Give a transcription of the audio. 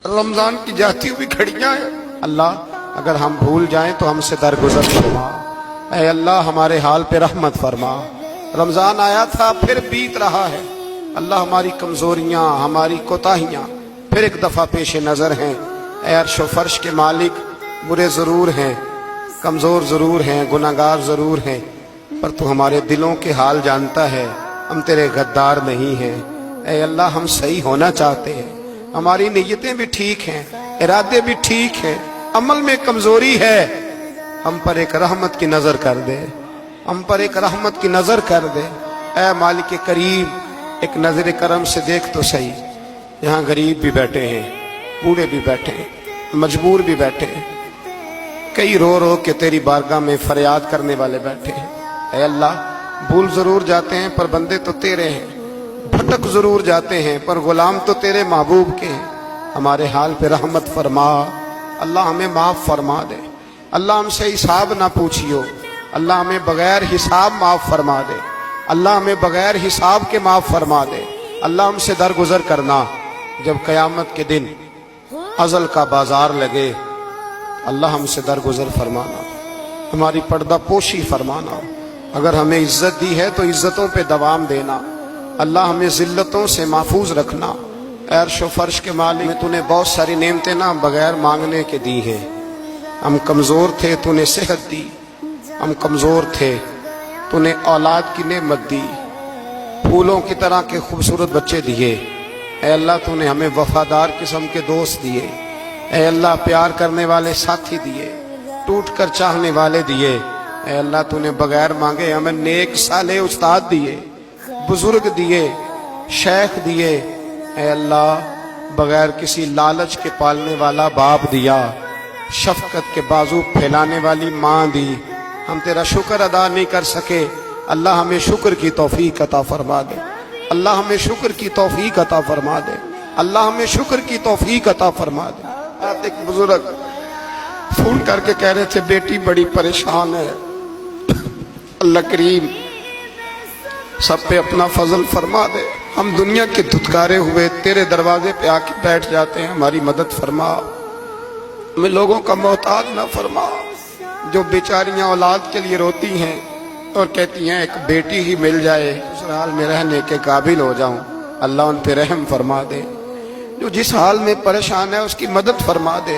रमजान की जाती हुई घड़ियां हैं। अल्लाह अगर हम भूल जाएं तो हमसे दरगुजर फरमा। ऐ अल्लाह हमारे हाल पे रहमत फरमा। रमजान आया था फिर बीत रहा है। अल्लाह हमारी कमजोरियां हमारी कोताहियां फिर एक दफा पेश नजर हैं। ऐ अर्श व फर्श के मालिक, बुरे जरूर हैं, कमजोर जरूर हैं, गुनाहगार जरूर हैं, पर तू हमारे दिलों के हाल जानता है। हम तेरे गद्दार नहीं हैं। ऐ अल्लाह हम सही होना चाहते हैं, हमारी नीयतें भी ठीक हैं, इरादे भी ठीक हैं, अमल में कमजोरी है। हम पर एक रहमत की नजर कर दे, हम पर एक रहमत की नजर कर दे। ऐ मालिक करीम, एक नजर करम से देख तो सही। यहाँ गरीब भी बैठे हैं, बूढ़े भी बैठे हैं, मजबूर भी बैठे हैं, कई रो रो के तेरी बारगाह में फरियाद करने वाले बैठे हैं। ऐ अल्लाह भूल जरूर जाते हैं पर बंदे तो तेरे हैं, भटक जरूर जाते हैं पर गुलाम तो तेरे महबूब के हैं। हमारे हाल पे रहमत फरमा। अल्लाह हमें माफ फरमा दे। अल्लाह हमसे हिसाब ना पूछियो। अल्लाह हमें बगैर हिसाब माफ फरमा दे। अल्लाह हमें बगैर हिसाब के माफ फरमा दे। अल्लाह हमसे दरगुजर करना। जब कयामत के दिन अजल का बाजार लगे, अल्लाह हमसे दरगुजर फरमाना, हमारी पर्दा पोशी फरमाना। अगर हमें इज्जत दी है तो इज्जतों पे दवाम देना। अल्लाह हमें जिल्लतों से महफूज रखना। अर्श व फर्श के मालिक, तूने बहुत सारी नेमतें ना बगैर मांगने के दी हैं। हम कमज़ोर थे, तूने सेहत दी। हम कमज़ोर थे, तूने औलाद की नेमत दी। फूलों की तरह के खूबसूरत बच्चे दिए। ऐ अल्लाह तूने हमें वफादार किस्म के दोस्त दिए। ऐ अल्लाह प्यार करने वाले साथी दिए, टूट कर चाहने वाले दिए। ऐ अल्लाह तूने बगैर मांगे हमें नेक साले उस्ताद दिए, बुजुर्ग दिए, शेख दिए। ऐ अल्लाह बगैर किसी लालच के पालने वाला बाप दिया, शफकत के बाजू फैलाने वाली माँ दी। हम तेरा शुक्र अदा नहीं कर सके। अल्लाह हमें शुक्र की तौफीक अता फरमा दे। अल्लाह हमें शुक्र की तौफीक अता फरमा दे। अल्लाह हमें शुक्र की तौफीक अता फरमा दे। आज एक बुजुर्ग फोन करके कह रहे थे बेटी बड़ी परेशान है। अल्लाह करीम सब पे अपना फजल फरमा दे। हम दुनिया के धुतकारे हुए तेरे दरवाजे पे आके बैठ जाते हैं, हमारी मदद फरमा। हमें लोगों का मोहताज ना फरमा। जो बेचारियां औलाद के लिए रोती हैं और कहती हैं एक बेटी ही मिल जाए, उस हाल में रहने के काबिल हो जाऊं, अल्लाह उन पे रहम फरमा दे। जो जिस हाल में परेशान है उसकी मदद फरमा दे।